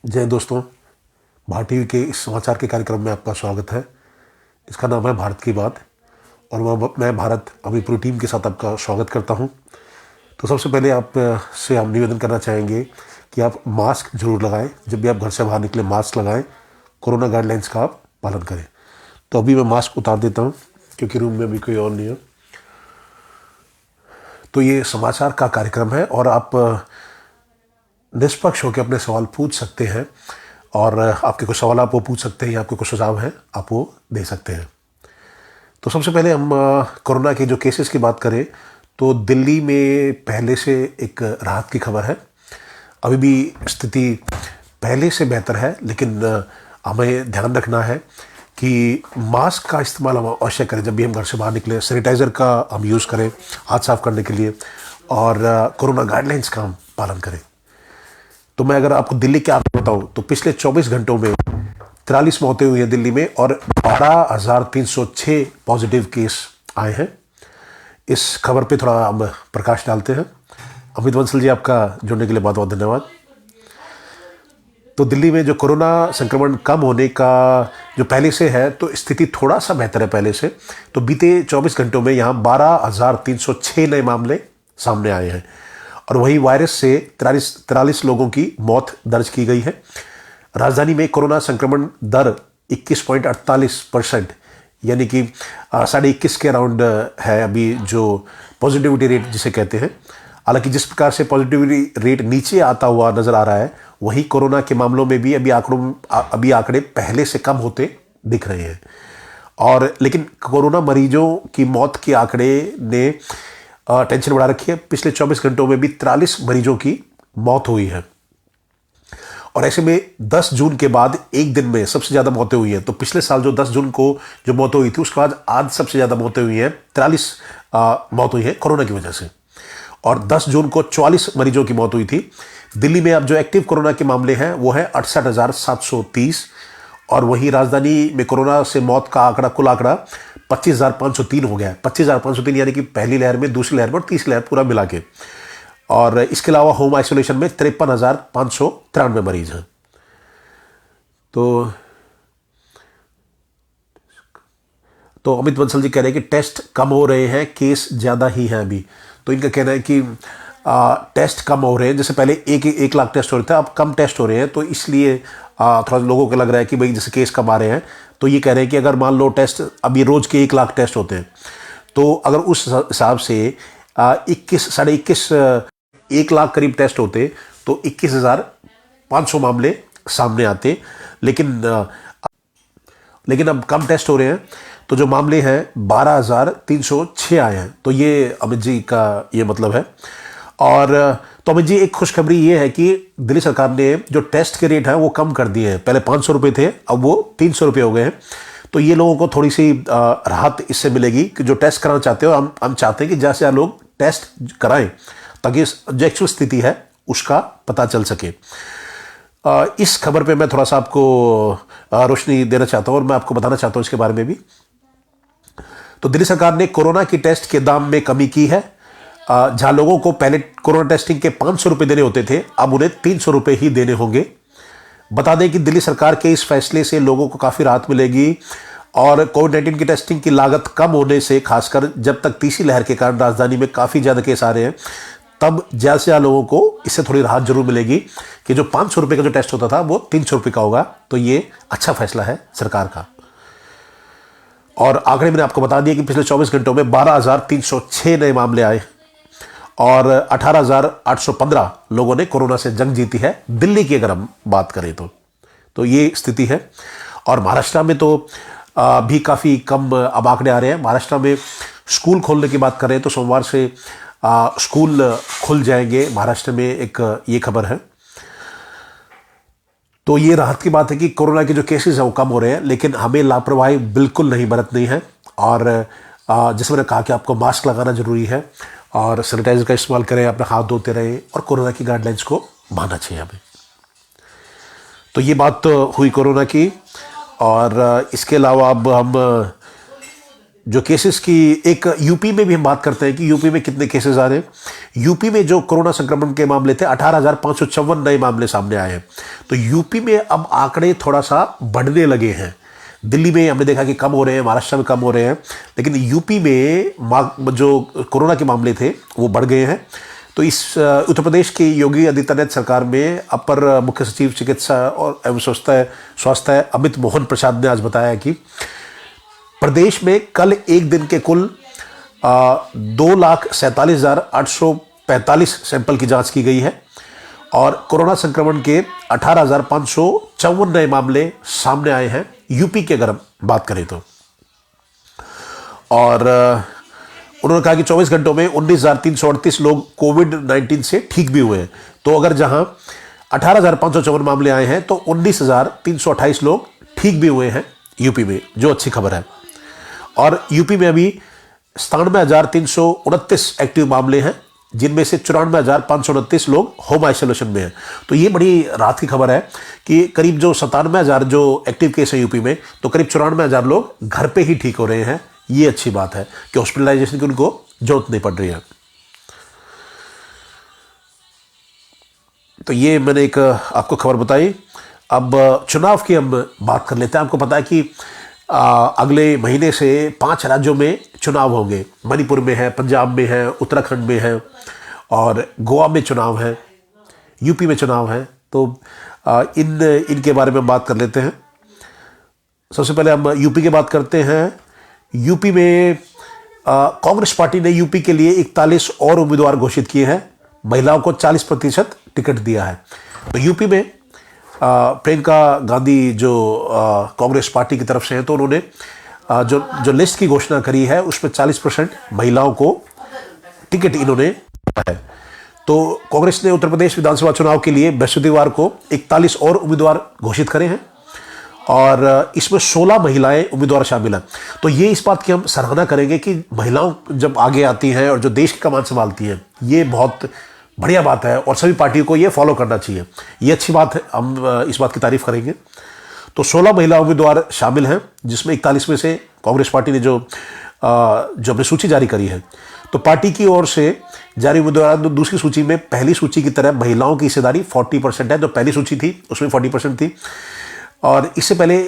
जय दोस्तों, भारत टीवी के इस समाचार के कार्यक्रम में आपका स्वागत है। इसका नाम है भारत की बात और मैं भारत अपनी पूरी टीम के साथ आपका स्वागत करता हूं। तो सबसे पहले आप से हम निवेदन करना चाहेंगे कि आप मास्क जरूर लगाएं। जब भी आप घर से बाहर निकले मास्क लगाएं, कोरोना गाइडलाइंस का आप पालन करें। तो अभी मैं मास्क उतार देता हूँ क्योंकि रूम में अभी कोई और नहीं है। तो ये समाचार का कार्यक्रम है और आप निष्पक्ष होकर अपने सवाल पूछ सकते हैं और आपके कुछ सवाल आप वो पूछ सकते हैं या आपके कुछ सुझाव हैं आप वो दे सकते हैं। तो सबसे पहले हम कोरोना के जो केसेस की बात करें तो दिल्ली में पहले से एक राहत की खबर है। अभी भी स्थिति पहले से बेहतर है, लेकिन हमें ध्यान रखना है कि मास्क का इस्तेमाल हम अवश्य करें। जब भी हम घर से बाहर निकलें सैनिटाइज़र का हम यूज़ करें हाथ साफ करने के लिए और कोरोना गाइडलाइंस का हम पालन करें। तो मैं अगर आपको दिल्ली के आंकड़े बताऊं तो पिछले 24 घंटों में 43 मौतें हुई हैं दिल्ली में और 12,306 पॉजिटिव केस आए हैं। इस खबर पे थोड़ा हम प्रकाश डालते हैं। अमित बंसल जी, आपका जुड़ने के लिए बहुत बहुत धन्यवाद। तो दिल्ली में जो कोरोना संक्रमण कम होने का जो पहले से है तो स्थिति थोड़ा सा बेहतर है पहले से। तो बीते 24 घंटों में यहाँ 12,306 नए मामले सामने आए हैं और वही वायरस से 43 लोगों की मौत दर्ज की गई है। राजधानी में कोरोना संक्रमण दर 21.48%, यानी कि 21.5 के अराउंड है अभी जो पॉजिटिविटी रेट जिसे कहते हैं। हालांकि जिस प्रकार से पॉजिटिविटी रेट नीचे आता हुआ नजर आ रहा है, वही कोरोना के मामलों में भी अभी आंकड़े पहले से कम होते दिख रहे हैं। और लेकिन कोरोना मरीजों की मौत के आंकड़े ने टेंशन बढ़ा रखी है। पिछले 24 घंटों में भी 43 मरीजों की मौत हुई है और ऐसे में 10 जून के बाद एक दिन में सबसे ज्यादा मौतें हुई हैं। तो पिछले साल जो 10 जून को जो मौतें हुई थी उसके बाद आज सबसे ज्यादा मौतें हुई हैं। 43 मौत हुई है कोरोना की वजह से और 10 जून को 44 मरीजों की मौत हुई थी। दिल्ली में अब जो एक्टिव कोरोना के मामले हैं वो है 68,730 और वहीं राजधानी में कोरोना से मौत का आंकड़ा कुल आंकड़ा 25,503 हो गया है। 25,503 यानी कि पहली लहर में, दूसरी लहर में और तीसरी लहर पूरा मिला के। और इसके अलावा होम आइसोलेशन में 53,593 मरीज हैं। तो अमित बंसल जी कह रहे हैं कि टेस्ट कम हो रहे हैं, केस ज्यादा ही हैं अभी। तो इनका कहना है कि टेस्ट कम हो रहे हैं। जैसे पहले एक लाख टेस्ट हो रहे थे, अब कम टेस्ट हो रहे हैं, तो इसलिए थोड़ा लोगों को लग रहा है कि भाई जैसे केस कम आ रहे हैं। तो ये कह रहे हैं कि अगर मान लो टेस्ट अभी रोज के 1 लाख टेस्ट होते हैं, तो अगर उस हिसाब से 21 1 लाख करीब टेस्ट होते तो 21,500 मामले सामने आते। लेकिन अब कम टेस्ट हो रहे हैं तो जो मामले हैं 12,306 आए हैं। तो ये अमित जी का ये मतलब है। और तो अमित जी, एक खुशखबरी ये है कि दिल्ली सरकार ने जो टेस्ट के रेट है वो कम कर दिए हैं। पहले 500 रुपये थे, अब वो 300 रुपये हो गए हैं। तो ये लोगों को थोड़ी सी राहत इससे मिलेगी कि जो टेस्ट कराना चाहते हो, हम चाहते हैं कि ज़्यादा से ज़्यादा लोग टेस्ट कराएं ताकि जो एक्चुअल स्थिति है उसका पता चल सके। इस खबर पे मैं थोड़ा सा आपको रोशनी देना चाहता हूँ और मैं आपको बताना चाहता हूँ इसके बारे में भी। तो दिल्ली सरकार ने कोरोना की टेस्ट के दाम में कमी की है। जहां लोगों को पहले कोरोना टेस्टिंग के 500 रुपए देने होते थे, अब उन्हें 300 रुपए ही देने होंगे। बता दें कि दिल्ली सरकार के इस फैसले से लोगों को काफी राहत मिलेगी और कोविड-19 की टेस्टिंग की लागत कम होने से, खासकर जब तक तीसरी लहर के कारण राजधानी में काफी ज्यादा केस आ रहे हैं, तब ज्यादा से ज्यादा लोगों को इससे थोड़ी राहत जरूर मिलेगी कि जो 500 रुपए का जो टेस्ट होता था वो 300 रुपए का होगा। तो ये अच्छा फैसला है सरकार का। और आंकड़े मैंने आपको बता दिया कि पिछले 24 घंटों में 12,306 नए मामले आए और 18,815 लोगों ने कोरोना से जंग जीती है दिल्ली की अगर हम बात करें तो ये स्थिति है। और महाराष्ट्र में तो भी काफी कम अब आंकड़े आ रहे हैं। महाराष्ट्र में स्कूल खोलने की बात करें तो सोमवार से स्कूल खुल जाएंगे महाराष्ट्र में, एक ये खबर है। तो ये राहत की बात है कि कोरोना के जो केसेस हैं वो कम हो रहे हैं, लेकिन हमें लापरवाही बिल्कुल नहीं बरतनी है। और जैसे मैंने कहा कि आपको मास्क लगाना जरूरी है और सैनिटाइजर का इस्तेमाल करें, अपना हाथ धोते रहें और कोरोना की गाइडलाइंस को मानना चाहिए हमें। तो ये बात तो हुई कोरोना की। और इसके अलावा अब हम जो केसेस की एक यूपी में भी हम बात करते हैं कि यूपी में कितने केसेस आ रहे हैं। यूपी में जो कोरोना संक्रमण के मामले थे 18,554 नए मामले सामने आए हैं। तो यूपी में अब आंकड़े थोड़ा सा बढ़ने लगे हैं। दिल्ली में हमने देखा कि कम हो रहे हैं, महाराष्ट्र में कम हो रहे हैं, लेकिन यूपी में जो कोरोना के मामले थे वो बढ़ गए हैं। तो इस उत्तर प्रदेश की योगी आदित्यनाथ सरकार में अपर मुख्य सचिव चिकित्सा और एवं स्वास्थ्य अमित मोहन प्रसाद ने आज बताया कि प्रदेश में कल एक दिन के कुल 2,47,845 सैंपल की जांच की गई है और कोरोना संक्रमण के 18,554 नए मामले सामने आए हैं यूपी के, अगर हम बात करें तो। और उन्होंने कहा कि 24 घंटों में 19,338 लोग कोविड-19 से ठीक भी हुए हैं। तो अगर जहां 18,554 मामले आए हैं तो 19,328 लोग ठीक भी हुए हैं यूपी में, जो अच्छी खबर है। और यूपी में अभी 97,329 एक्टिव मामले हैं, जिनमें से 94,529 लोग होम आइसोलेशन में हैं। तो ये बड़ी राहत की खबर है कि करीब जो 97,000 जो एक्टिव केस है यूपी में, तो करीब 94,000 लोग घर पे ही ठीक हो रहे हैं। ये अच्छी बात है कि हॉस्पिटलाइजेशन की उनको जरूरत नहीं पड़ रही है। तो ये मैंने एक आपको खबर बताई। अब चुनाव की हम बात कर लेते हैं। आपको पता है कि अगले महीने से 5 राज्यों में चुनाव होंगे। मणिपुर में है, पंजाब में है, उत्तराखंड में है और गोवा में चुनाव है, यूपी में चुनाव है। तो इनके बारे में बात कर लेते हैं। सबसे पहले हम यूपी की बात करते हैं। यूपी में कांग्रेस पार्टी ने यूपी के लिए 41 और उम्मीदवार घोषित किए हैं। महिलाओं को 40% टिकट दिया है। तो यूपी में प्रियंका गांधी जो कांग्रेस पार्टी की तरफ से हैं, तो उन्होंने जो लिस्ट की घोषणा करी है उसमें 40% महिलाओं को टिकट इन्होंने दिया है। तो कांग्रेस ने उत्तर प्रदेश विधानसभा चुनाव के लिए बृहस्पतिवार को 41 और उम्मीदवार घोषित करे हैं और इसमें 16 महिलाएं उम्मीदवार शामिल हैं। तो ये इस बात की हम सराहना करेंगे कि महिलाओं जब आगे आती हैं और जो देश की कमान संभालती हैं, ये बहुत बढ़िया बात है और सभी पार्टियों को ये फॉलो करना चाहिए। ये अच्छी बात है, हम इस बात की तारीफ करेंगे। तो 16 महिला उम्मीदवार शामिल हैं, जिसमें 41 में से कांग्रेस पार्टी ने जो अपनी सूची जारी करी है। तो पार्टी की ओर से जारी उम्मीदवार दूसरी सूची में पहली सूची की तरह महिलाओं की हिस्सेदारी 40% है। जो पहली सूची थी उसमें 40% थी और इससे पहले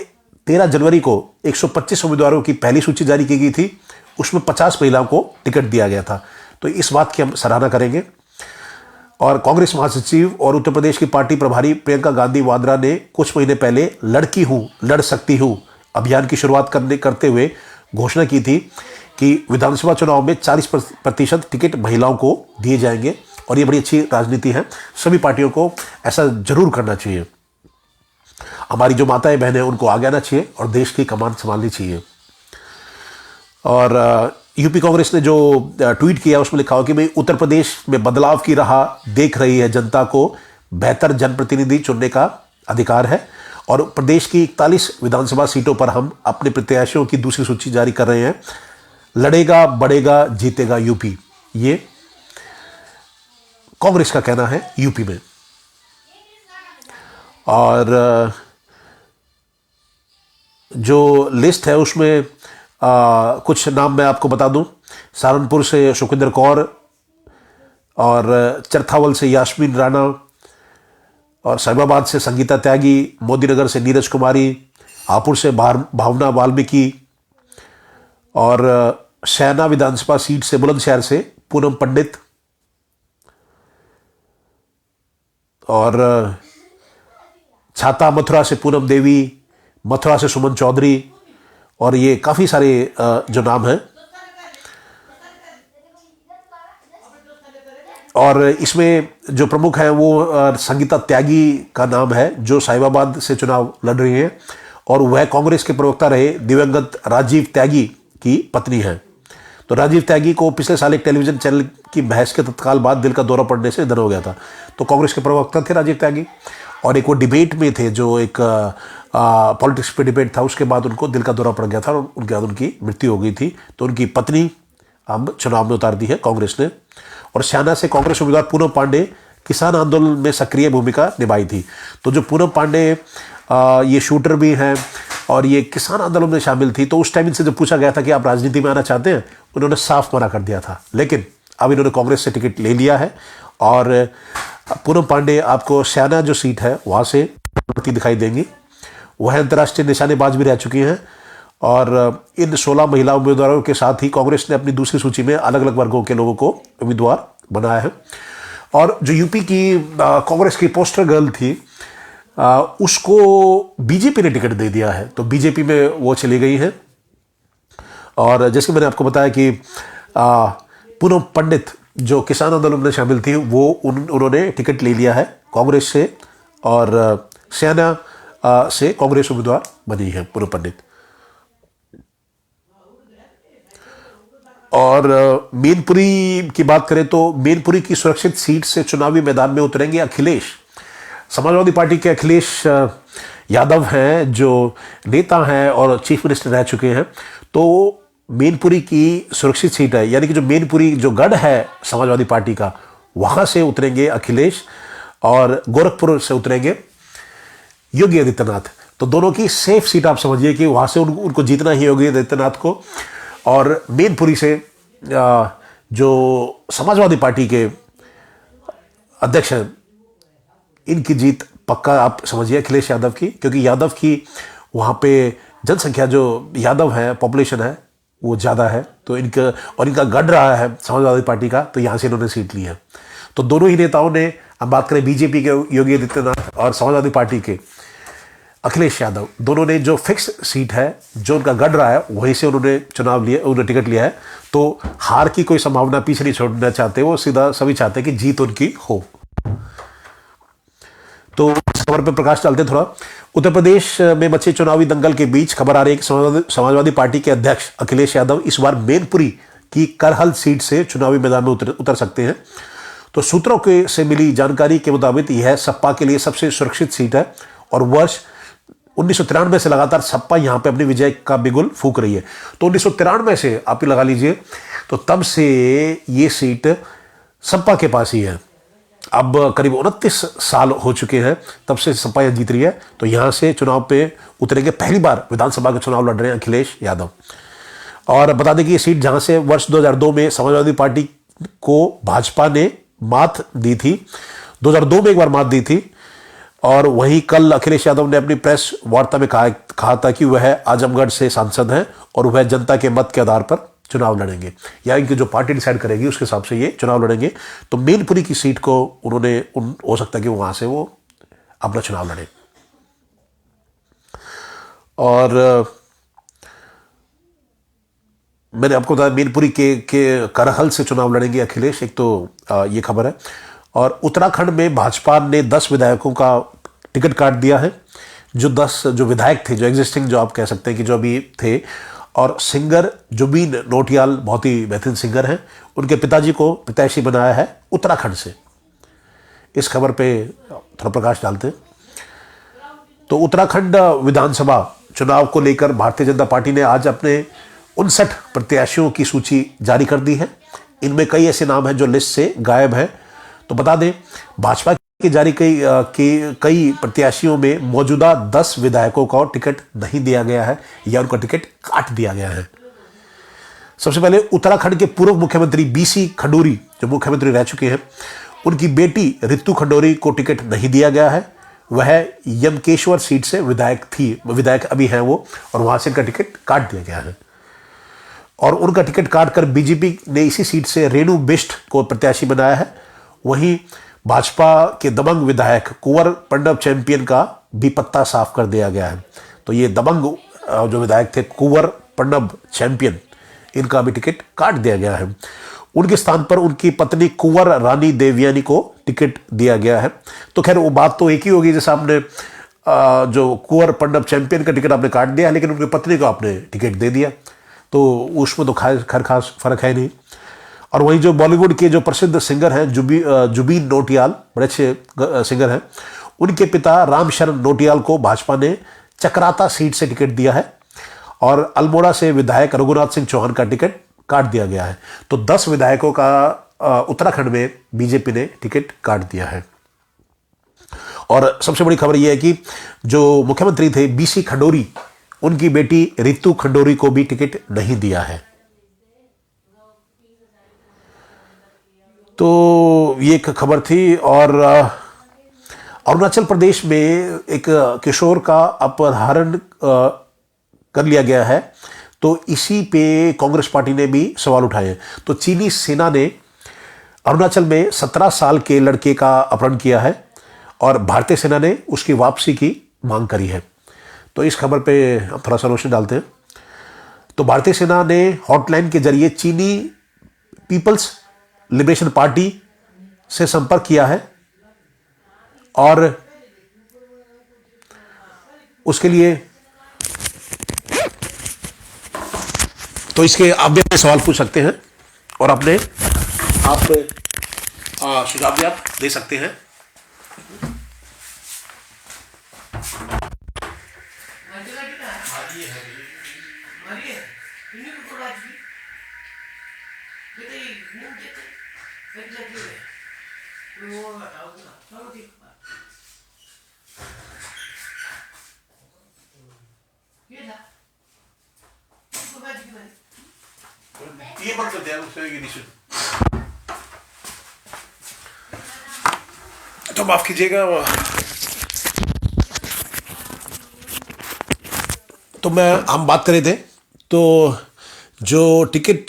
13 जनवरी को 125 उम्मीदवारों की पहली सूची जारी की गई थी, उसमें 50 महिलाओं को टिकट दिया गया था। तो इस बात की हम सराहना करेंगे। और कांग्रेस महासचिव और उत्तर प्रदेश की पार्टी प्रभारी प्रियंका गांधी वाड्रा ने कुछ महीने पहले लड़की हूं लड़ सकती हूं अभियान की शुरुआत करते हुए घोषणा की थी कि विधानसभा चुनाव में 40% टिकट महिलाओं को दिए जाएंगे और ये बड़ी अच्छी राजनीति है। सभी पार्टियों को ऐसा जरूर करना चाहिए। हमारी जो माताएं बहनें उनको आगे आना चाहिए और देश की कमान संभालनी चाहिए। और यूपी कांग्रेस ने जो ट्वीट किया उसमें लिखा हो कि भाई उत्तर प्रदेश में बदलाव की राह देख रही है जनता को बेहतर जनप्रतिनिधि चुनने का अधिकार है और प्रदेश की 41 विधानसभा सीटों पर हम अपने प्रत्याशियों की दूसरी सूची जारी कर रहे हैं। लड़ेगा, बढ़ेगा, जीतेगा यूपी, ये कांग्रेस का कहना है यूपी में। और जो लिस्ट है उसमें कुछ नाम मैं आपको बता दूं। सहारनपुर से सुखविंदर कौर और चरथावल से यास्मीन राणा और साहिबाबाद से संगीता त्यागी, मोदीनगर से नीरज कुमारी, हापुड़ से भावना वाल्मीकि और सैना विधानसभा सीट से बुलंदशहर से पूनम पंडित और छाता मथुरा से पूनम देवी, मथुरा से सुमन चौधरी और ये काफ़ी सारे जो नाम हैं। और इसमें जो प्रमुख हैं वो संगीता त्यागी का नाम है जो साहिबाबाद से चुनाव लड़ रही हैं और वह कांग्रेस के प्रवक्ता रहे दिवंगत राजीव त्यागी की पत्नी है। तो राजीव त्यागी को पिछले साल एक टेलीविजन चैनल की बहस के तत्काल बाद दिल का दौरा पड़ने से निधन हो गया था। तो कांग्रेस के प्रवक्ता थे राजीव त्यागी और एक वो डिबेट में थे, जो एक पॉलिटिक्स पे डिबेट था, उसके बाद उनको दिल का दौरा पड़ गया था और उनके बाद उनकी मृत्यु हो गई थी। तो उनकी पत्नी अब चुनाव में उतार दी है कांग्रेस ने। और सैना से कांग्रेस उम्मीदवार पूनम पांडे किसान आंदोलन में सक्रिय भूमिका निभाई थी। तो जो पूनम पांडे ये शूटर भी हैं और ये किसान आंदोलन में शामिल थी। तो उस टाइम इनसे जब पूछा गया था कि आप राजनीति में आना चाहते हैं, उन्होंने साफ मना कर दिया था। लेकिन अब इन्होंने कांग्रेस से टिकट ले लिया है और पूनम पांडे आपको स्याना जो सीट है वहाँ से दिखाई देंगी। वह अंतर्राष्ट्रीय निशानेबाज भी रह चुकी हैं और इन 16 महिला उम्मीदवारों के साथ ही कांग्रेस ने अपनी दूसरी सूची में अलग अलग वर्गों के लोगों को उम्मीदवार बनाया है। और जो यूपी की कांग्रेस की पोस्टर गर्ल थी, उसको बीजेपी ने टिकट दे दिया है, तो बीजेपी में वो चली गई है। और जैसे मैंने आपको बताया कि पूनम पंडित जो किसान आंदोलन में शामिल थी, वो उन्होंने टिकट ले लिया है कांग्रेस से और सेना से कांग्रेस उम्मीदवार बनी है पूनम पंडित। और मैनपुरी की बात करें तो मैनपुरी की सुरक्षित सीट से चुनावी मैदान में उतरेंगे अखिलेश। समाजवादी पार्टी के अखिलेश यादव हैं जो नेता हैं और चीफ मिनिस्टर रह चुके हैं। तो मैनपुरी की सुरक्षित सीट है, यानी कि जो मैनपुरी जो गढ़ है समाजवादी पार्टी का, वहां से उतरेंगे अखिलेश और गोरखपुर से उतरेंगे योगी आदित्यनाथ। तो दोनों की सेफ सीट आप समझिए कि वहां से उनको जीतना ही योगी आदित्यनाथ को। और मैनपुरी से जो समाजवादी पार्टी के अध्यक्ष हैं, इनकी जीत पक्का आप समझिए अखिलेश यादव की, क्योंकि यादव की वहाँ पे जनसंख्या जो यादव है, पॉपुलेशन है वो ज़्यादा है। तो इनका गढ़ रहा है समाजवादी पार्टी का, तो यहाँ से इन्होंने सीट ली है। तो दोनों ही नेताओं ने, अब बात करें बीजेपी के योगी आदित्यनाथ और समाजवादी पार्टी के अखिलेश यादव, दोनों ने जो फिक्स सीट है जो उनका गढ़ रहा है वहीं से उन्होंने उन्होंने टिकट लिया है। तो हार की कोई संभावना पीछे नहीं छोड़ना चाहते, वो सीधा सभी चाहते हैं कि जीत उनकी हो। तो इस खबर पर प्रकाश डालते थोड़ा। उत्तर प्रदेश में मचे चुनावी दंगल के बीच खबर आ रही है कि समाजवादी पार्टी के अध्यक्ष अखिलेश यादव इस बार मैनपुरी की करहल सीट से चुनावी मैदान में उतर सकते हैं। तो सूत्रों से मिली जानकारी के मुताबिक यह सपा के लिए सबसे सुरक्षित सीट है और वर्ष 1993 से लगातार सपा यहां पे अपनी विजय का बिगुल फूंक रही है। तो 1993 से आप ही लगा लीजिए, तो तब से ये सीट सपा के पास ही है। अब करीब 29 साल हो चुके हैं तब से सपा यहां जीत रही है। तो यहां से चुनाव पे उतरेंगे, पहली बार विधानसभा के चुनाव लड़ रहे हैं अखिलेश यादव। और बता दें कि ये सीट जहां से वर्ष 2002 में समाजवादी पार्टी को भाजपा ने मात दी थी, 2002 में एक बार मात दी थी। और वहीं कल अखिलेश यादव ने अपनी प्रेस वार्ता में कहा था कि वह आजमगढ़ से सांसद हैं और वह जनता के मत के आधार पर चुनाव लड़ेंगे, या इनकी जो पार्टी डिसाइड करेगी उसके हिसाब से ये चुनाव लड़ेंगे। तो मैनपुरी की सीट को उन्होंने हो सकता है कि वहां से वो अपना चुनाव लड़े। और मैंने आपको बताया मैनपुरी के करहल से चुनाव लड़ेंगे अखिलेश, एक तो ये खबर है। और उत्तराखंड में भाजपा ने 10 विधायकों का टिकट काट दिया है। जो 10 जो विधायक थे, जो एग्जिस्टिंग, जो आप कह सकते हैं कि जो अभी थे, और सिंगर जुबीन नौटियाल बहुत ही बेहतरीन सिंगर हैं, उनके पिताजी को प्रत्याशी बनाया है उत्तराखंड से। इस खबर पे थोड़ा प्रकाश डालते हैं। तो उत्तराखंड विधानसभा चुनाव को लेकर भारतीय जनता पार्टी ने आज अपने 59 प्रत्याशियों की सूची जारी कर दी है। इनमें कई ऐसे नाम हैं जो लिस्ट से गायब हैं। तो बता दें, भाजपा के जारी कई प्रत्याशियों में मौजूदा 10 विधायकों को टिकट नहीं दिया गया है या उनका टिकट काट दिया गया है। सबसे पहले उत्तराखंड के पूर्व मुख्यमंत्री बीसी खंडूरी, जो मुख्यमंत्री रह चुके हैं, उनकी बेटी रितु खंडूरी को टिकट नहीं दिया गया है। वह यमकेश्वर सीट से विधायक अभी हैं वो, और वहां से इनका टिकट काट दिया गया है। और उनका टिकट काटकर बीजेपी ने इसी सीट से रेणु बिष्ट को प्रत्याशी बनाया है। वहीं भाजपा के दबंग विधायक कुंवर पंडब चैंपियन का भी पत्ता साफ कर दिया गया है। तो ये दबंग जो विधायक थे कुंवर पंडब चैंपियन, इनका भी टिकट काट दिया गया है। उनके स्थान पर उनकी पत्नी कुंवर रानी देवयानी को टिकट दिया गया है। तो खैर वो बात तो एक ही होगी, जैसे आपने जो कुंवर पंडब चैंपियन का टिकट आपने काट दिया, लेकिन उनकी पत्नी को आपने टिकट दे दिया, तो उसमें तो खैर खास फर्क है नहीं। और वहीं जो बॉलीवुड के जो प्रसिद्ध सिंगर हैं जुबीन नौटियाल, बड़े अच्छे सिंगर हैं, उनके पिता रामशरण नौटियाल को भाजपा ने चक्राता सीट से टिकट दिया है। और अल्मोड़ा से विधायक रघुनाथ सिंह चौहान का टिकट काट दिया गया है। तो 10 विधायकों का उत्तराखंड में बीजेपी ने टिकट काट दिया है। और सबसे बड़ी खबर यह है कि जो मुख्यमंत्री थे बीसी खंडूरी, उनकी बेटी रितु खंडोरी को भी टिकट नहीं दिया है। तो ये एक खबर थी। और अरुणाचल प्रदेश में एक किशोर का अपहरण कर लिया गया है। तो इसी पे कांग्रेस पार्टी ने भी सवाल उठाए। तो चीनी सेना ने अरुणाचल में 17 साल के लड़के का अपहरण किया है और भारतीय सेना ने उसकी वापसी की मांग करी है। तो इस खबर पे हम थोड़ा सा रोशनी डालते हैं। तो भारतीय सेना ने हॉटलाइन के जरिए चीनी पीपल्स लिबरेशन पार्टी से संपर्क किया है और उसके लिए तो इसके आप भी अपने सवाल पूछ सकते हैं और अपने आप सुझाव भी आप दे सकते हैं। ये बंद कर दिया उससे ये नीचे। तो माफ कीजिएगा। तो हम बात कर रहे थे। तो जो टिकट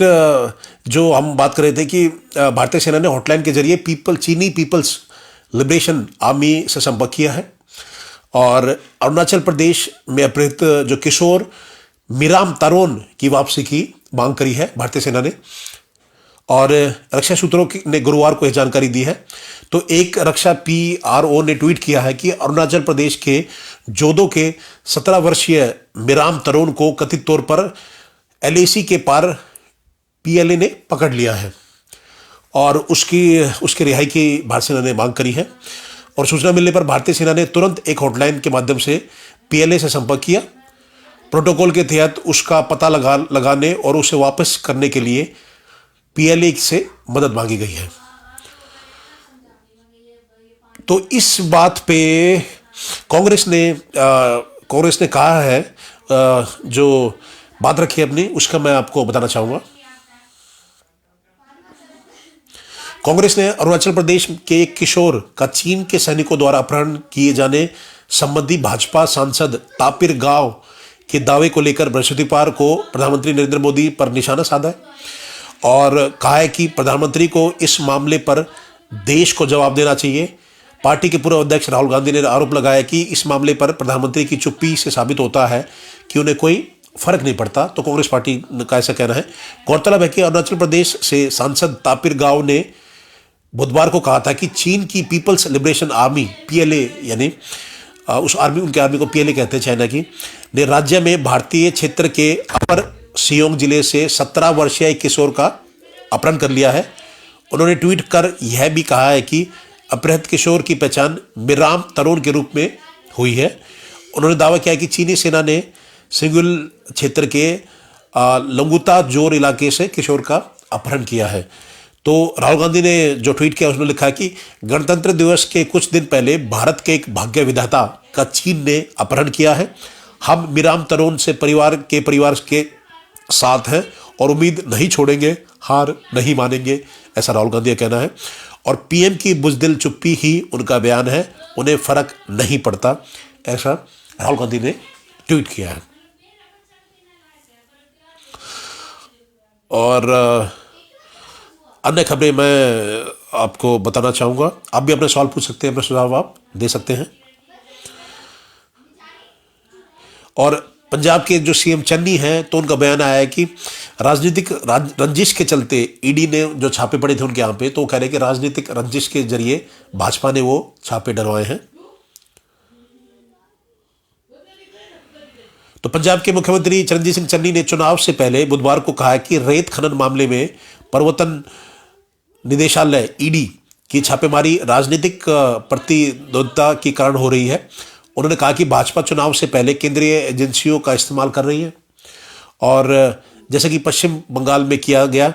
जो हम बात कर रहे थे कि भारतीय सेना ने हॉटलाइन के जरिए चीनी पीपल्स लिबरेशन आर्मी से संपर्क किया है और अरुणाचल प्रदेश में अपहृत जो किशोर मिराम तरोन की वापसी की मांग करी है भारतीय सेना ने। और रक्षा सूत्रों ने गुरुवार को यह जानकारी दी है। तो एक रक्षा PRO ने ट्वीट किया है कि अरुणाचल प्रदेश के जोदो के 17 वर्षीय मिराम तरोन को कथित तौर पर LAC के पार PLA ने पकड़ लिया है और उसके रिहाई की भारतीय सेना ने मांग करी है। और सूचना मिलने पर भारतीय सेना ने तुरंत एक हॉटलाइन के माध्यम से PLA से संपर्क किया। प्रोटोकॉल के तहत उसका पता लगाने और उसे वापस करने के लिए PLA से मदद मांगी गई है। तो इस बात पे कांग्रेस ने कहा है, जो बात रखी है अपनी, उसका मैं आपको बताना चाहूंगा। कांग्रेस ने अरुणाचल प्रदेश के एक किशोर का चीन के सैनिकों द्वारा अपहरण किए जाने संबंधी भाजपा सांसद तापिर गांव के दावे को लेकर बृहस्पतिवार को प्रधानमंत्री नरेंद्र मोदी पर निशाना साधा है और कहा है कि प्रधानमंत्री को इस मामले पर देश को जवाब देना चाहिए। पार्टी के पूर्व अध्यक्ष राहुल गांधी ने आरोप लगाया कि इस मामले पर प्रधानमंत्री की चुप्पी से साबित होता है कि उन्हें कोई फर्क नहीं पड़ता। तो कांग्रेस पार्टी का ऐसा कहना है। गौरतलब है कि अरुणाचल प्रदेश से सांसद तापिर गांव ने बुधवार को कहा था कि चीन की पीपल्स लिबरेशन आर्मी PLA यानी उनके आर्मी को PLA कहते हैं चाइना की, ने राज्य में भारतीय क्षेत्र के अपर सियोंग जिले से 17 वर्षीय एक किशोर का अपहरण कर लिया है। उन्होंने ट्वीट कर यह भी कहा है कि अपहृत किशोर की पहचान मिराम तरोन के रूप में हुई है। उन्होंने दावा किया कि चीनी सेना ने सिंगुल क्षेत्र के लंगुता जोर इलाके से किशोर का अपहरण किया है। तो राहुल गांधी ने जो ट्वीट किया उसमें लिखा कि गणतंत्र दिवस के कुछ दिन पहले भारत के एक भाग्य विधाता का चीन ने अपहरण किया है। हम मिराम तरोन से परिवार के साथ हैं और उम्मीद नहीं छोड़ेंगे, हार नहीं मानेंगे, ऐसा राहुल गांधी का कहना है। और PM की बुजदिल चुप्पी ही उनका बयान है, उन्हें फर्क नहीं पड़ता, ऐसा राहुल गांधी ने ट्वीट किया है। और अन्य खबरें मैं आपको बताना चाहूंगा। आप भी अपने सवाल पूछ सकते हैं, अपने सुझाव आप दे सकते हैं। और पंजाब के जो CM चन्नी हैं, तो उनका बयान आया है कि राजनीतिक रंजिश के चलते ED ने जो छापे पड़े थे उनके यहाँ पे, तो वो कह रहे हैं कि राजनीतिक रंजिश के जरिए भाजपा ने वो छापे डलवाए हैं। तो पंजाब के मुख्यमंत्री चरणजीत सिंह चन्नी ने चुनाव से पहले बुधवार को कहा कि रेत खनन मामले में प्रवर्तन निदेशालय ED की छापेमारी राजनीतिक प्रतिद्वंद्विता के कारण हो रही है। उन्होंने कहा कि भाजपा चुनाव से पहले केंद्रीय एजेंसियों का इस्तेमाल कर रही है और जैसे कि पश्चिम बंगाल में किया गया।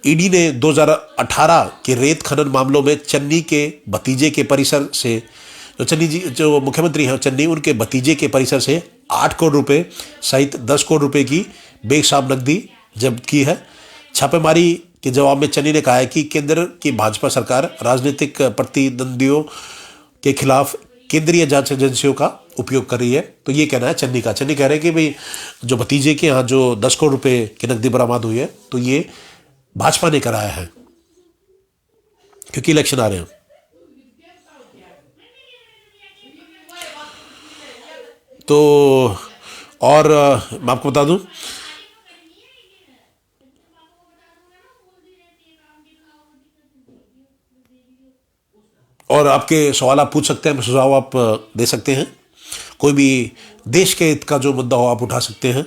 ED ने 2018 के रेत खनन मामलों में चन्नी के भतीजे के परिसर से, जो मुख्यमंत्री हैं चन्नी, उनके भतीजे के परिसर से 8 करोड़ रुपए सहित 10 करोड़ रुपए की बेहिसाब नकदी जब्त की है। छापेमारी के जवाब में चन्नी ने कहा है कि केंद्र की भाजपा सरकार राजनीतिक प्रतिद्वंदियों के खिलाफ केंद्रीय जांच एजेंसियों का उपयोग कर रही है। तो ये कहना है चन्नी का। चन्नी कह रहे हैं कि भाई जो भतीजे के यहाँ जो 10 करोड़ रुपए की नकदी बरामद हुई है तो ये भाजपा ने कराया है, क्योंकि इलेक्शन आ रहे हैं। तो और मैं आपको बता दूं, और आपके सवाल आप पूछ सकते हैं, सुझाव आप दे सकते हैं, कोई भी देश के हित का जो मुद्दा हो आप उठा सकते हैं।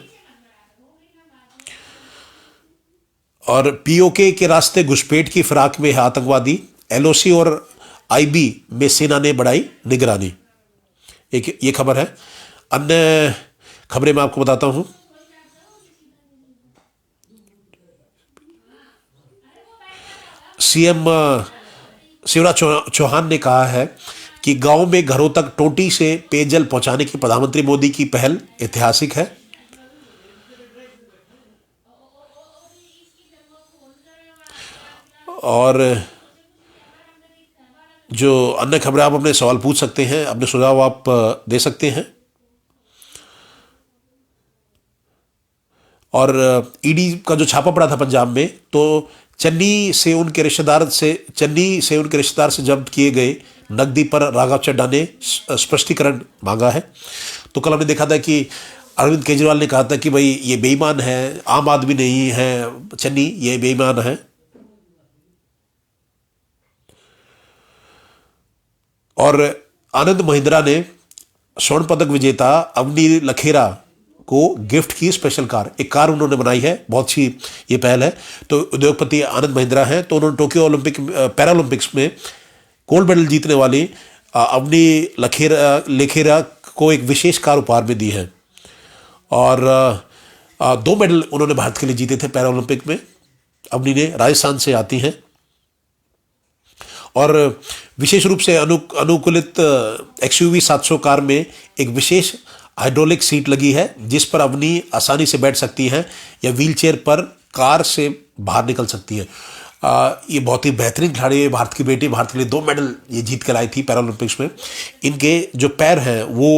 और पीओके के रास्ते घुसपैठ की फिराक में है आतंकवादी, एलओसी और आईबी में सेना ने बढ़ाई निगरानी, एक ये खबर है। अन्य खबरें मैं आपको बताता हूं। सीएम शिवराज चौहान ने कहा है कि गांव में घरों तक टोटी से पेयजल पहुंचाने की प्रधानमंत्री मोदी की पहल ऐतिहासिक है। और जो अन्य खबरें आप अपने सवाल पूछ सकते हैं, अपने सुझाव आप दे सकते हैं। और ईडी का जो छापा पड़ा था पंजाब में, तो चन्नी से उनके रिश्तेदार से जब्त किए गए नकदी पर राघव चड्ढा ने स्पष्टीकरण मांगा है। तो कल हमने देखा था कि अरविंद केजरीवाल ने कहा था कि भाई ये बेईमान है, आम आदमी नहीं है चन्नी, ये बेईमान है। और आनंद महिंद्रा ने स्वर्ण पदक विजेता अवनी लखेरा को गिफ्ट की स्पेशल कार, एक कार उन्होंने बनाई है, बहुत अच्छी ये पहल है। तो उद्योगपति आनंद महिंद्रा हैं, तो उन्होंने टोक्यो पैरालंपिक्स में गोल्ड मेडल जीतने वाली अवनी लखेरा को एक विशेष कार उपहार में दी है। और 2 मेडल उन्होंने भारत के लिए जीते थे पैरालंपिक में। अवनी ने राजस्थान से आती हैं और विशेष रूप से अनुकूलित एक्सयूवी 700 कार में एक विशेष हाइड्रोलिक सीट लगी है, जिस पर अवनी आसानी से बैठ सकती हैं या व्हीलचेयर पर कार से बाहर निकल सकती है। ये बहुत ही बेहतरीन खिलाड़ी है, भारत की बेटी, भारत के लिए 2 मेडल ये जीत कर लाई थी पैरालंपिक्स में। इनके जो पैर हैं वो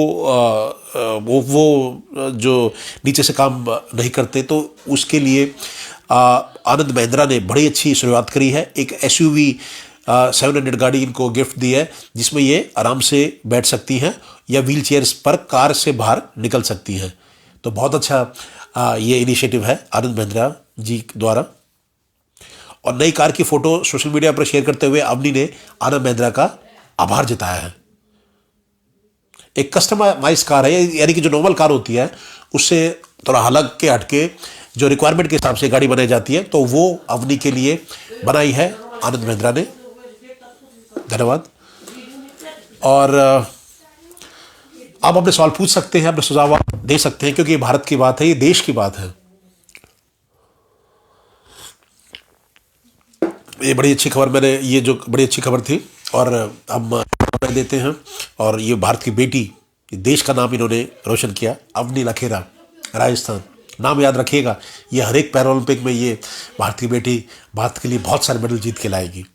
जो नीचे से काम नहीं करते, तो उसके लिए आनंद महिंद्रा ने बड़ी अच्छी शुरुआत करी है। एक एसयूवी 700 गाड़ी इनको गिफ्ट दी है, जिसमें ये आराम से बैठ सकती हैं या व्हील चेयर्स पर कार से बाहर निकल सकती हैं। तो बहुत अच्छा ये इनिशिएटिव है आनंद महिंद्रा जी द्वारा। और नई कार की फोटो सोशल मीडिया पर शेयर करते हुए अवनी ने आनंद महिंद्रा का आभार जताया है। एक कस्टमाइज कार है, यानी कि जो नॉर्मल कार होती है उससे थोड़ा अलग के हटके जो रिक्वायरमेंट के हिसाब से गाड़ी बनाई जाती है, तो वो अवनी के लिए बनाई है आनंद महिंद्रा ने। धन्यवाद। और आप अपने सवाल पूछ सकते हैं, अपने सुझाव आप दे सकते हैं, क्योंकि ये भारत की बात है, ये देश की बात है। ये बड़ी अच्छी खबर बड़ी अच्छी खबर थी, और हम देते हैं। और ये भारत की बेटी, देश का नाम इन्होंने रोशन किया, अवनी लखेरा, राजस्थान। नाम याद रखिएगा, ये हर एक पैरालंपिक में ये भारत की बेटी भारत के लिए बहुत सारे मेडल जीत के लाएगी।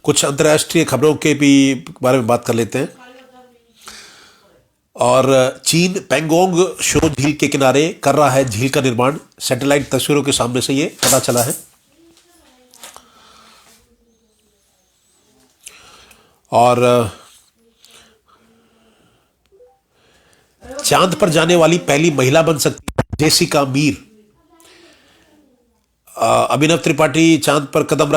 कुछ अंतर्राष्ट्रीय खबरों के भी बारे में बात कर लेते हैं। और चीन पेंगोंग शो झील के किनारे कर रहा है झील का निर्माण, सैटेलाइट तस्वीरों के सामने से ये पता चला है। और चांद पर जाने वाली पहली महिला बन सकती है जेसिका मीर। अभिनव त्रिपाठी चांद पर कदम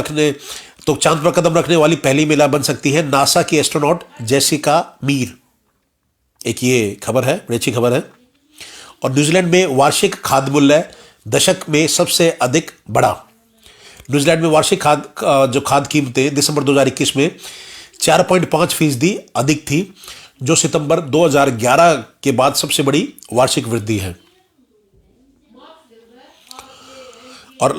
रखने वाली पहली महिला बन सकती है नासा की एस्ट्रोनॉट जेसिका मीर। एक ये खबर है, बड़ी अच्छी खबर है। और न्यूजीलैंड में वार्षिक खाद्य मूल्य दशक में सबसे अधिक बढ़ा। न्यूजीलैंड में वार्षिक खाद्य कीमतें दिसंबर 2021 में 4.5% अधिक थी, जो सितंबर 2011 के बाद सबसे बड़ी वार्षिक वृद्धि है। और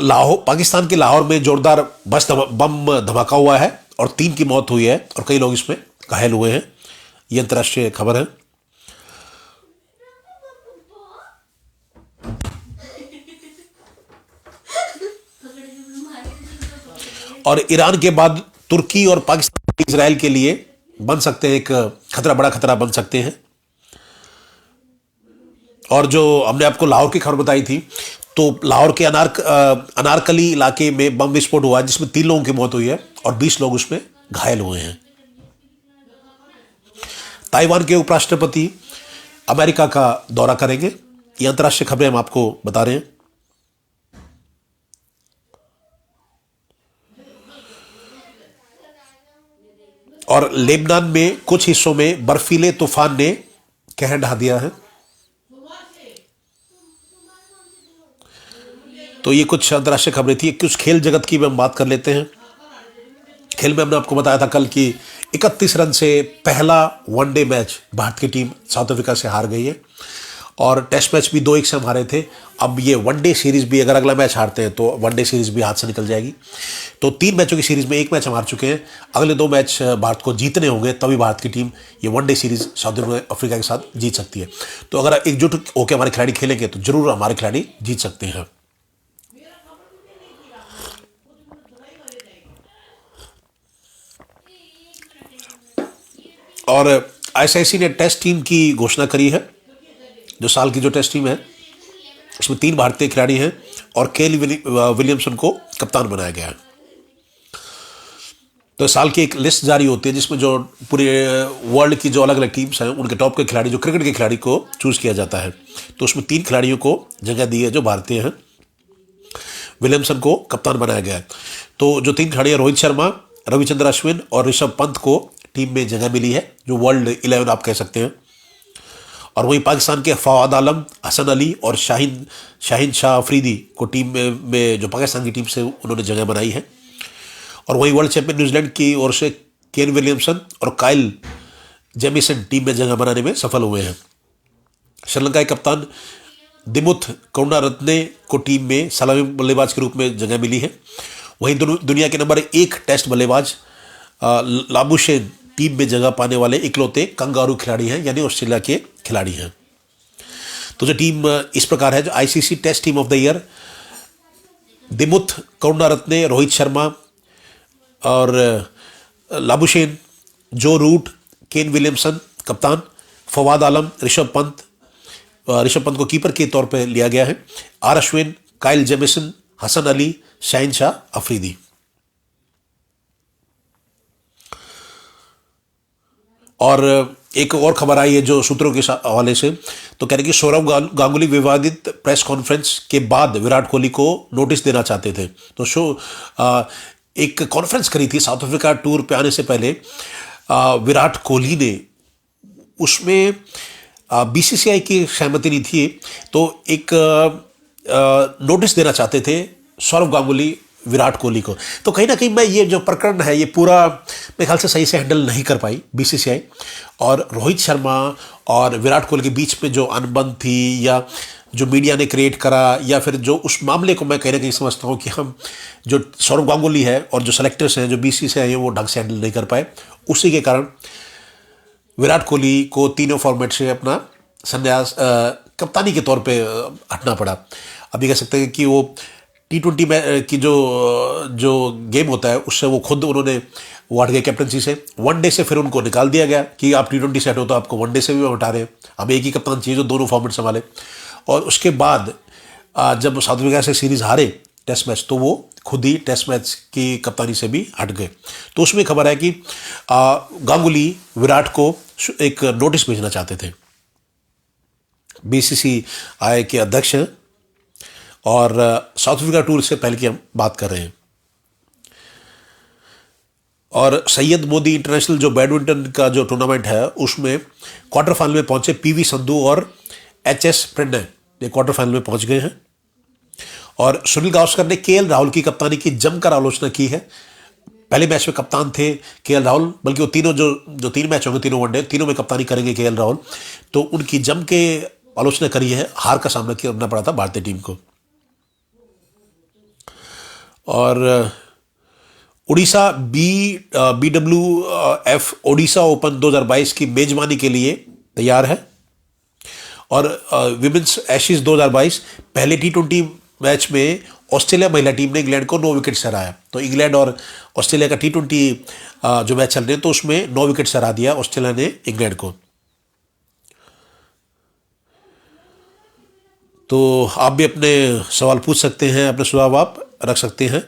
पाकिस्तान के लाहौर में जोरदार बम धमाका हुआ है और 3 की मौत हुई है और कई लोग इसमें घायल हुए हैं। ये अंतर्राष्ट्रीय खबर है। और ईरान के बाद तुर्की और पाकिस्तान इजराइल के लिए बन सकते हैं, एक खतरा, बड़ा खतरा बन सकते हैं। और जो हमने आपको लाहौर की खबर बताई थी, तो लाहौर के अनारकली इलाके में बम विस्फोट हुआ जिसमें 3 लोगों की मौत हुई है और 20 लोग उसमें घायल हुए हैं। ताइवान के उपराष्ट्रपति अमेरिका का दौरा करेंगे। ये अंतर्राष्ट्रीय खबरें हम आपको बता रहे हैं। और लेबनान में कुछ हिस्सों में बर्फीले तूफान ने कहर ढा दिया है। तो ये कुछ अंतर्राष्ट्रीय खबरें थी। कुछ खेल जगत की भी हम बात कर लेते हैं। खेल में हमने आपको बताया था कल कि 31 रन से पहला वनडे मैच भारत की टीम साउथ अफ्रीका से हार गई है और टेस्ट मैच भी 2-1 से हम हारे थे। अब ये वनडे सीरीज भी, अगर अगला मैच हारते हैं तो वनडे सीरीज भी हाथ से निकल जाएगी। तो 3 मैचों की सीरीज में 1 मैच हम हार चुके हैं। अगले 2 मैच भारत को जीतने होंगे, तभी भारत की टीम ये वनडे सीरीज साउथ अफ्रीका के साथ जीत सकती है। तो अगर एकजुट होकर हमारे खिलाड़ी खेलेंगे तो जरूर हमारे खिलाड़ी जीत सकते हैं। और आईसीसी ने टेस्ट टीम की घोषणा करी है। जो साल की जो टेस्ट टीम है इसमें 3 भारतीय खिलाड़ी हैं और केन विलियमसन को कप्तान बनाया गया है। तो साल की एक लिस्ट जारी होती है जिसमें जो पूरे वर्ल्ड की जो अलग अलग टीम्स हैं उनके टॉप के खिलाड़ी, जो क्रिकेट के खिलाड़ी को चूज किया जाता है। तो उसमें 3 खिलाड़ियों को जगह दी है जो भारतीय हैं। विलियमसन को कप्तान बनाया गया है। तो जो 3 खिलाड़ी हैं, रोहित शर्मा, रविचंद्र अश्विन और ऋषभ पंत को टीम में जगह मिली है, जो वर्ल्ड 11 आप कह सकते हैं। और वहीं पाकिस्तान के फवाद आलम, हसन अली और शाहीन शाह अफरीदी को टीम में जो पाकिस्तान की टीम से उन्होंने जगह बनाई है। और वहीं वर्ल्ड चैंपियन न्यूजीलैंड की ओर से केन विलियमसन और काइल जेमिसन टीम में जगह बनाने में सफल हुए हैं। श्रीलंका के कप्तान दिमुथ करुणारत्ने को टीम में सलामी बल्लेबाज के रूप में जगह मिली है। वहीं दुनिया के नंबर 1 टेस्ट बल्लेबाज लाबुशेन टीम में जगह पाने वाले इकलौते कंगारू खिलाड़ी हैं, यानी ऑस्ट्रेलिया के खिलाड़ी हैं। तो जो टीम इस प्रकार है, जो ICC test team of the year, Dimuth Karunaratne, Rohit Sharma और लाबुशेन, जो रूट, केन विलियमसन कप्तान, फवाद आलम, ऋषभ पंत को कीपर के तौर पर लिया गया है, R Ashwin, Kyle Jamieson, Hasan Ali, Shaheen Shah Afridi. और एक और खबर आई है जो सूत्रों के हवाले से, तो कह रहे कि सौरव गांगुली विवादित प्रेस कॉन्फ्रेंस के बाद विराट कोहली को नोटिस देना चाहते थे। तो एक कॉन्फ्रेंस करी थी साउथ अफ्रीका टूर पे आने से पहले विराट कोहली ने, उसमें बीसीसीआई की सहमति नहीं थी, तो एक नोटिस देना चाहते थे सौरव गांगुली विराट कोहली को। तो कहीं ना कहीं मैं ये जो प्रकरण है ये पूरा मेरे ख्याल से सही से हैंडल नहीं कर पाई बीसीसीआई। और रोहित शर्मा और विराट कोहली के बीच में जो अनबन थी, या जो मीडिया ने क्रिएट करा, या फिर जो उस मामले को मैं कहीं ना कहीं समझता हूँ कि हम जो सौरव गांगुली है और जो सेलेक्टर्स हैं, जो बीसीसीआई हैं, वो ढंग से हैंडल नहीं कर पाए। उसी के कारण विराट कोहली को तीनों फॉर्मेट से अपना संन्यास कप्तानी के तौर पे हटना पड़ा। अभी कह सकते हैं कि वो T20 में की जो गेम होता है उससे वो खुद उन्होंने वो हट गए कैप्टनसी से। वनडे से फिर उनको निकाल दिया गया कि आप T20 से हटो, तो आपको वनडे से भी हटा रहे हैं, हमें एक ही कप्तान चाहिए जो दोनों फॉर्मेट संभाले। और उसके बाद जब साउथ अफ्रीका से सीरीज हारे टेस्ट मैच, तो वो खुद ही टेस्ट मैच की कप्तानी से भी हट गए। तो उसमें खबर है कि गांगुली विराट को एक नोटिस भेजना चाहते थे। बीसीसीआई के अध्यक्ष हैं और साउथ अफ्रीका टूर से पहले की हम बात कर रहे हैं। और सैयद मोदी इंटरनेशनल जो बैडमिंटन का जो टूर्नामेंट है उसमें क्वार्टर फाइनल में पहुंचे पीवी संधू और एचएस प्रणय, ये क्वार्टर फाइनल में पहुंच गए हैं। और सुनील गावस्कर ने केएल राहुल की कप्तानी की जमकर आलोचना की है। पहले मैच में कप्तान थे केएल राहुल, बल्कि वो तीनों जो 3 मैच होंगे, तीनों वनडे, तीनों में कप्तानी करेंगे केएल राहुल। तो उनकी जम के आलोचना करी है, हार का सामना करना पड़ा था भारतीय टीम को। और उड़ीसा BWF ओडिशा ओपन 2022 की मेजबानी के लिए तैयार है। और विमेंस एशेज 2022 पहले T20 मैच में ऑस्ट्रेलिया महिला टीम ने इंग्लैंड को 9 विकेट से हराया। तो इंग्लैंड और ऑस्ट्रेलिया का T20 जो मैच चल रहे हैं तो उसमें 9 विकेट से हरा दिया ऑस्ट्रेलिया ने इंग्लैंड को। तो आप भी अपने सवाल पूछ सकते हैं, अपने सुझाव आप रख सकते हैं।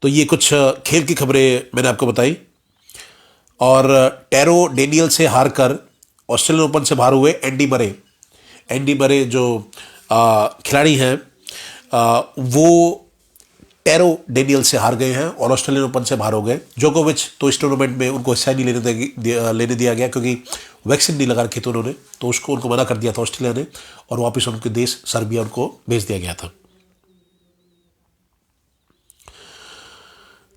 तो ये कुछ खेल की खबरें मैंने आपको बताई। और टेरो डेनियल से हारकर ऑस्ट्रेलियन ओपन से बाहर हुए एंडी मरे जो खिलाड़ी हैं वो टेरो डेनियल से हार गए हैं और ऑस्ट्रेलियन ओपन से बाहर हो गए। जोकोविच तो इस टूर्नामेंट में उनको हिस्सा नहीं लेने दिया गया क्योंकि वैक्सीन नहीं लगा रखी थी उन्होंने, तो उनको मना कर दिया था ऑस्ट्रेलिया ने और वापस उनके देश सर्बिया उनको भेज दिया गया था।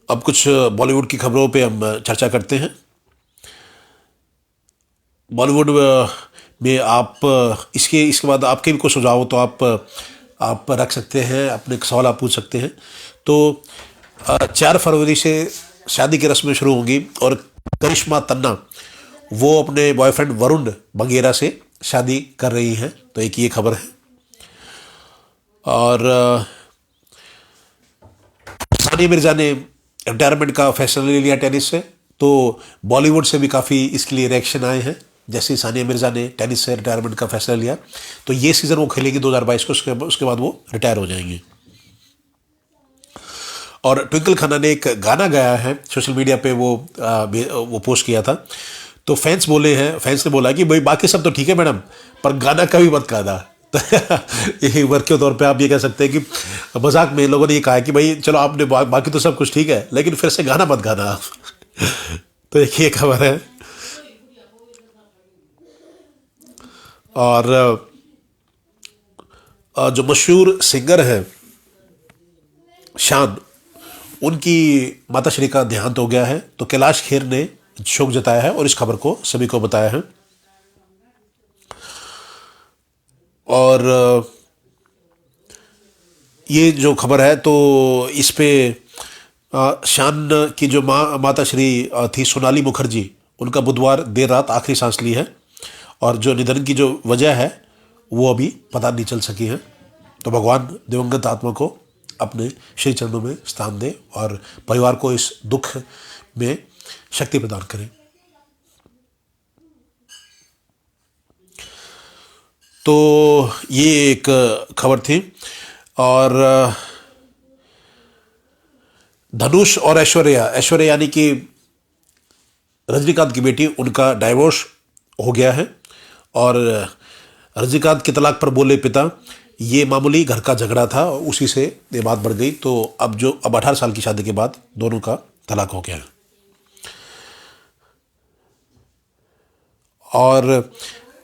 अब कुछ बॉलीवुड की खबरों पे हम चर्चा करते हैं। बॉलीवुड में आप इसके बाद आपके भी कुछ सुझाव हो तो आप रख सकते हैं, अपने सवाल आप पूछ सकते हैं। तो 4 फरवरी से शादी की रस्में शुरू होंगी और करिश्मा तन्ना वो अपने बॉयफ्रेंड वरुण बगेरा से शादी कर रही हैं। तो एक ये खबर है। और सानिया मिर्जा ने रिटायरमेंट का फैसला ले लिया टेनिस से। तो बॉलीवुड से भी काफ़ी इसके लिए रिएक्शन आए हैं। जैसे सानिया मिर्जा ने टेनिस से रिटायरमेंट का फैसला लिया तो ये सीज़न वो खेलेगी 2022 को, उसके बाद वो रिटायर हो जाएंगे। और ट्विंकल खन्ना ने एक गाना गाया है सोशल मीडिया पे, वो पोस्ट किया था। तो फैंस ने बोला कि भाई बाकी सब तो ठीक है मैडम, पर गाना कभी मत गाना। यही वर्क के तौर पे आप ये कह सकते हैं कि मजाक में लोगों ने ये कहा है कि भाई चलो आपने बाकी तो सब कुछ ठीक है लेकिन फिर से गाना मत गाना आप। तो एक ये खबर है। और जो मशहूर सिंगर है शान, उनकी माताश्री का देहांत हो गया है। तो कैलाश खेर ने शोक जताया है और इस खबर को सभी को बताया है। और ये जो खबर है तो इस पे शान की जो माताश्री थी सोनाली मुखर्जी, उनका बुधवार देर रात आखिरी सांस ली है और जो निधन की जो वजह है वो अभी पता नहीं चल सकी है। तो भगवान दिवंगत आत्मा को अपने श्री चरणों में स्थान दे और परिवार को इस दुख में शक्ति प्रदान करें। तो ये एक खबर थी। और धनुष और ऐश्वर्या यानी कि रजनीकांत की बेटी, उनका डाइवोर्स हो गया है। और रजनीकांत के तलाक पर बोले पिता, ये मामूली घर का झगड़ा था, उसी से ये बात बढ़ गई। तो अब 18 साल की शादी के बाद दोनों का तलाक हो गया है। और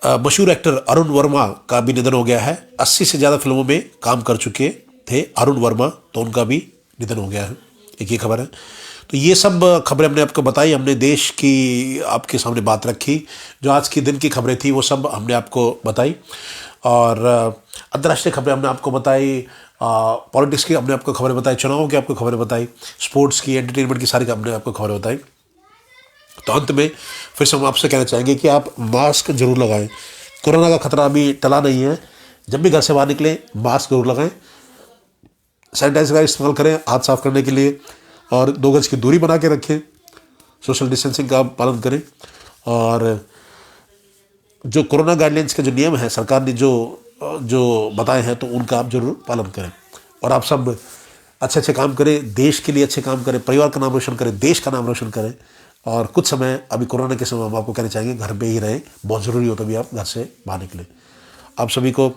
मशहूर एक्टर अरुण वर्मा का भी निधन हो गया है। 80 से ज़्यादा फिल्मों में काम कर चुके थे अरुण वर्मा, तो उनका भी निधन हो गया है। एक ये खबर है। तो ये सब खबरें हमने आपको बताई, हमने देश की आपके सामने बात रखी, जो आज की दिन की खबरें थी वो सब हमने आपको बताई। और अंतर्राष्ट्रीय खबरें हमने आपको बताई, पॉलिटिक्स की हमने आपको खबरें बताई, चुनावों की आपको खबरें बताई, स्पोर्ट्स की, एंटरटेनमेंट की सारी हमने आपको खबरें बताई। तो अंत में फिर से हम आपसे कहना चाहेंगे कि आप मास्क जरूर लगाएं। कोरोना का खतरा अभी टला नहीं है। जब भी घर से बाहर निकलें मास्क जरूर लगाएं, सैनिटाइजर का इस्तेमाल करें हाथ साफ करने के लिए, और 2 गज की दूरी बना के रखें, सोशल डिस्टेंसिंग का पालन करें। और जो कोरोना गाइडलाइंस के जो नियम हैं सरकार ने जो बताए हैं तो उनका आप जरूर पालन करें। और आप सब अच्छे काम करें, देश के लिए अच्छे काम करें, परिवार का नाम रोशन करें, देश का नाम रोशन करें। और कुछ समय अभी कोरोना के समय हम आपको कहना चाहेंगे घर पे ही रहें, बहुत ज़रूरी हो तभी आप घर से बाहर निकलें। आप सभी को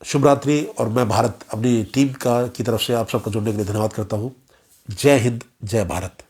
शुभ रात्रि। और मैं भारत अपनी टीम की तरफ से आप सबको जुड़ने के लिए धन्यवाद करता हूँ। जय हिंद, जय भारत।